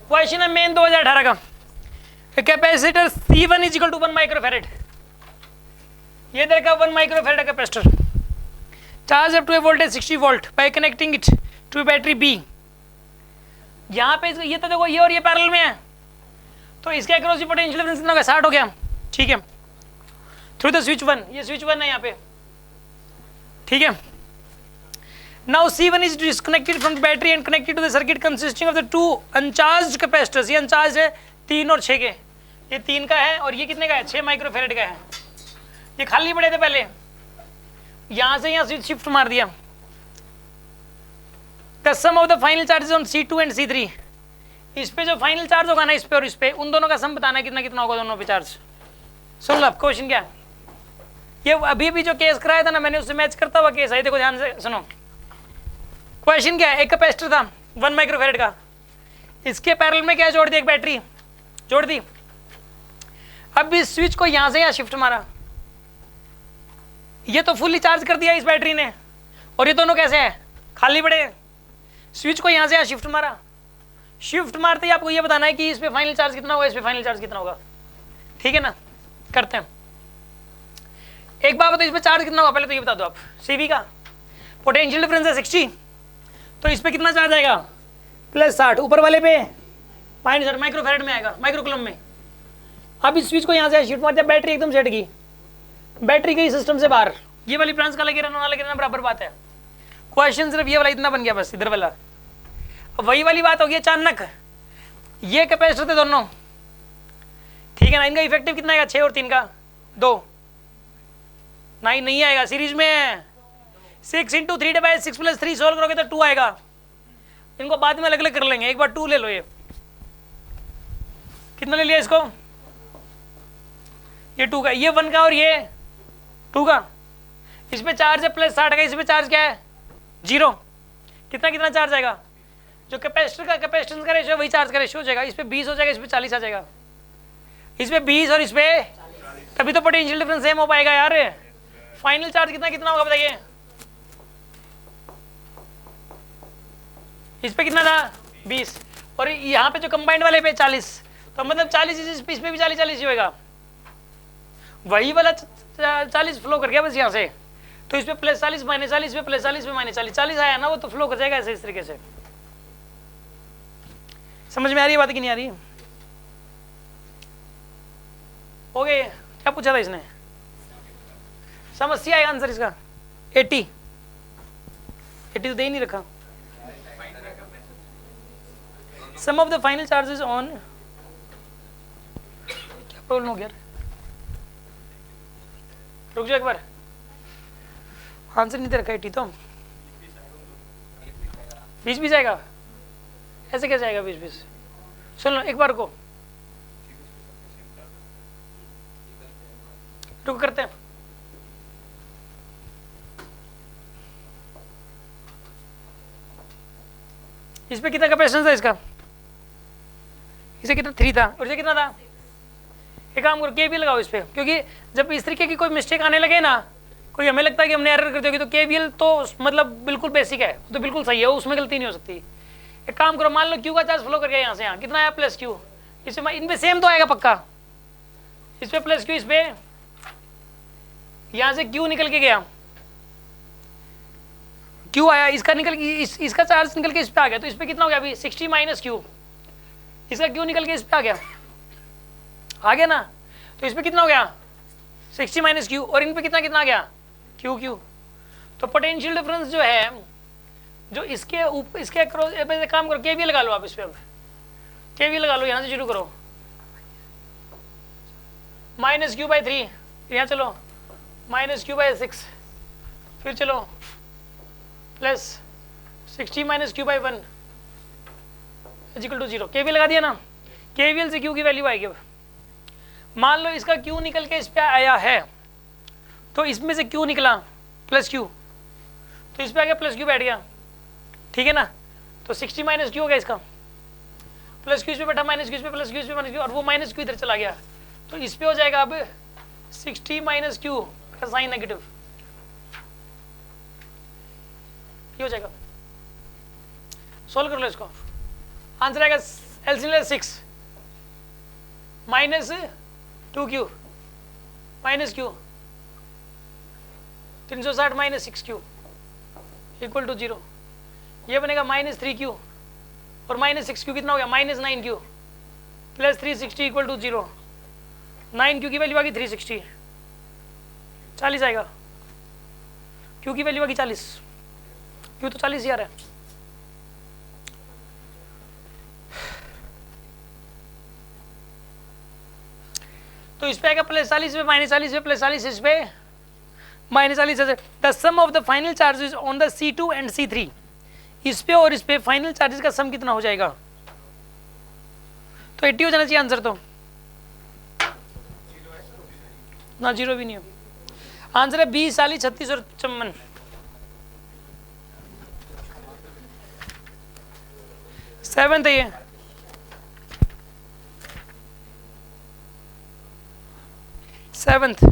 Question है main 2018 का, capacitor C1 is equal to 1 microfarad, ये देखा 1 microfarad capacitor, charge up to a voltage 60 volt by connecting it to battery B। यहाँ पे ये तो देखो ये और ये पैरेलल में है, तो इसके अक्रॉस पोटेंशियल डिफरेंस कितना हो गया, 60 हो गया, ठीक है। थ्रू द स्विच 1, ये स्विच 1 है यहाँ पे, ठीक है। Now C1 is disconnected from the battery and connected to the circuit consisting of the two uncharged capacitors। ये अनचार्ज है 3 और 6 के, ये 3 का है और ये कितने का है, 6 माइक्रोफेरेड का है। ये खाली पड़े थे पहले, यहां से यहां स्विच शिफ्ट मार दिया। The sum of the final charges on C2 and C3, इस पे जो फाइनल चार्ज होगा ना, इस पे और इस पे, उन दोनों का सम बताना है कितना कितना होगा दोनों पे चार्ज। सुन लो क्वेश्चन क्या है, ये अभी भी जो केस कराया था ना मैंने, उससे मैच करता हुआ केस है, देखो ध्यान से सुनो। क्वेश्चन क्या है, एक कैपेसिटर था 1 माइक्रोफेरेड का, इसके पैरेलल में क्या जोड़ दी, एक बैटरी जोड़ दी। अब इस स्विच को यहां से यहां शिफ्ट मारा, ये तो फुल्ली चार्ज कर दिया इस बैटरी ने, और ये दोनों कैसे हैं, खाली पड़े हैं। स्विच को यहां से यहां शिफ्ट मारा, शिफ्ट मारते ही आपको ये बताना है कि इस पे फाइनल चार्ज कितना होगा, इस पे फाइनल चार्ज कितना होगा, ठीक है ना। करते हैं, एक बात बताओ, इस पे चार्ज कितना होगा, पहले तो ये बता दो आप। CV का पोटेंशियल डिफरेंस है 60, तो इस पे कितना चार्ज आएगा, +60, ऊपर वाले पे -60 माइक्रोफेरेड में आएगा, माइक्रोकूलम में। अब इस स्विच को यहाँ से शिफ्ट मार दिया, बैटरी एकदम सेट गई, बैटरी गई सिस्टम से बाहर, ये वाली ब्रांच का लगे रहना ना लगे रहना बराबर बात है। क्वेश्चन सिर्फ ये वाला इतना बन गया बस, इधर वाला। अब वही वाली बात होगी, अचानक ये कैपेसिटर थे दोनों, ठीक है ना, इनका इफेक्टिव कितना आएगा, 6 और 3 का 2, 9 नहीं आएगा, सीरीज में 6 × 3 / 6 + 3 सोल्व करोगे तो 2 आएगा। इनको बाद में अलग अलग कर लेंगे, एक बार 2 ले लो। ये कितना ले लिया इसको, ये 2 का, ये 1 का और ये 2 का। इस पे चार्ज है +60 का, इस पे चार्ज क्या है 0। कितना कितना चार्ज आएगा, जो कैपेसिटर का कैपेसिटेंस का रेशियो वही चार्ज का रेशियो हो जाएगा। इस पे 20 हो जाएगा, इस पे 40 आ जाएगा, इस पे 20 और इस पे, तभी तो पोटेंशियल डिफरेंस सेम हो पाएगा यार। फाइनल चार्ज कितना कितना होगा बताइए, इस पे कितना था 20, और यहाँ पे जो कंबाइंड वाले पे 40, तो मतलब 40 इस पे भी 40 ही होगा, वही वाला 40 फ्लो कर गया बस यहाँ से। तो इस पे +40 -40, इस पे +40 पे -40, 40 आया ना, वो तो फ्लो कर जाएगा ऐसे, इस तरीके से। समझ में आ रही है बात कि नहीं आ रही? हो गए, क्या पूछा था इसने, समस्या है आंसर इसका 80 तो दे ही नहीं रखा। Some of the final charges on, क्या प्रॉब्लम हो गया, रुक जाओ एक बार, आंसर नहीं दे रखा 80 तो 20 आएगा, ऐसे कैसे आएगा 20? सुन लो एक बार को, रुक करते हैं। इस पे कितना कैपेसिटेंस था इसका, इसे कितना 3 था और इसे कितना था। एक काम करो KVL लगाओ इस पे, क्योंकि जब इस तरीके की कोई मिस्टेक आने लगे ना, कोई हमें लगता है कि हमने एरर कर दी होगी, तो KVL तो मतलब बिल्कुल बेसिक है, तो बिल्कुल सही है, उसमें गलती नहीं हो सकती। एक काम करो, मान लो Q का चार्ज फ्लो कर गया यहाँ से यहाँ, कितना आया +Q, इसमें इनपे सेम तो आएगा पक्का, इस पे +Q, इस पे यहाँ से Q निकल के गया, Q आया, इसका निकल इसका चार्ज निकल के इस पे आ गया, तो इस पे कितना हो गया अभी 60 - Q, इसका Q निकल के इस पे आ गया ना, तो इस पे कितना हो गया 60 - Q, और इन पे कितना कितना आ गया Q। तो पोटेंशियल डिफरेंस जो है, जो इसके ऊपर इसके अक्रॉस, काम करो KVL लगा लो आप इस पे, अब KVL लगा लो, यहाँ से शुरू करो, -Q/3, यहाँ चलो -Q/6, फिर चलो +60 - Q/1 = 0। KVL लगा दिया ना, KVL से Q की वैल्यू आएगी। अब मान लो इसका Q निकल के इस पे आया है, तो इसमें से Q निकला +Q, तो इस पे आ गया +Q बैठ गया, ठीक है ना। तो 60 - Q हो गया, इसका +Q इस पे बैठा, -Q इस पे, +Q इस पे, -Q, और वो -Q इधर चला गया, तो इस पे हो जाएगा अब 60 - Q का साइन नेगेटिव, ये हो जाएगा। सोल्व कर लो इसको, आंसर आएगा LCM 6 minus 2q minus q 360 minus 6q equal to 0। ये बनेगा माइनस 3q और माइनस 6q कितना हो गया minus 9q plus 360 equal to 0। 9q की वैल्यू आ गई 360, 40 आएगा। q की वैल्यू आ गई 40, q तो 40 ही आ रहा है। तो इस पे आएगा प्लस 40 पे माइनस 40 पे प्लस 40 इस पे minus 40। The sum of the final charges on the C2 and C3, इस पे और इस पे फाइनल चार्जेस का सम कितना हो जाएगा? तो 80 हो जाना चाहिए आंसर। तो ना 0 भी नहीं हो। आंसर है 20, 40, 36 और 54। सेवंथ है ये। सेवंथ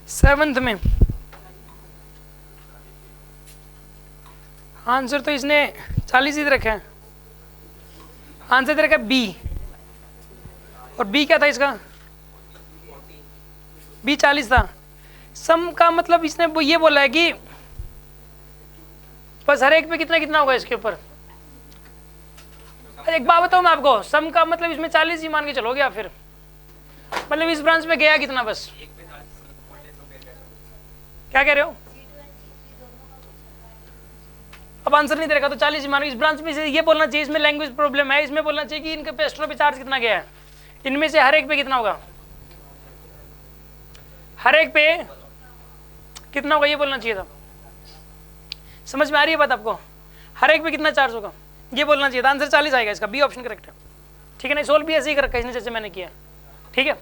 सेवंथ में आंसर तो इसने 40 ही रखा है। आंसर दे रखा है बी, और बी क्या था इसका? बी 40 था। सम का मतलब इसने ये बोला है कि बस हर एक पे कितना कितना होगा इसके ऊपर। एक बात बताऊं मैं आपको, सम का मतलब इसमें 40 ही मान के चलोगे आप, फिर मतलब इस ब्रांच में गया कितना बस। क्या कह रहे हो? अब आंसर नहीं दे रखा तो 40 ही मानो। इस ब्रांच में से ये बोलना चाहिए इसमें लैंग्वेज प्रॉब्लम है, इसमें बोलना चाहिए कि इनके कैपेसिटर पे चार्ज कितना गया है, इनमें से हर एक पे कितना होगा, हर एक पे कितना होगा ये बोलना चाहिए था। समझ में आ रही है बात आपको? हर एक पे कितना चार्ज होगा ये बोलना चाहिए था। आंसर 40 आएगा इसका, बी ऑप्शन करेक्ट है। ठीक है ना? सोल्व भी ऐसे ही कर रखा है इसने जैसे मैंने किया। ठीक है।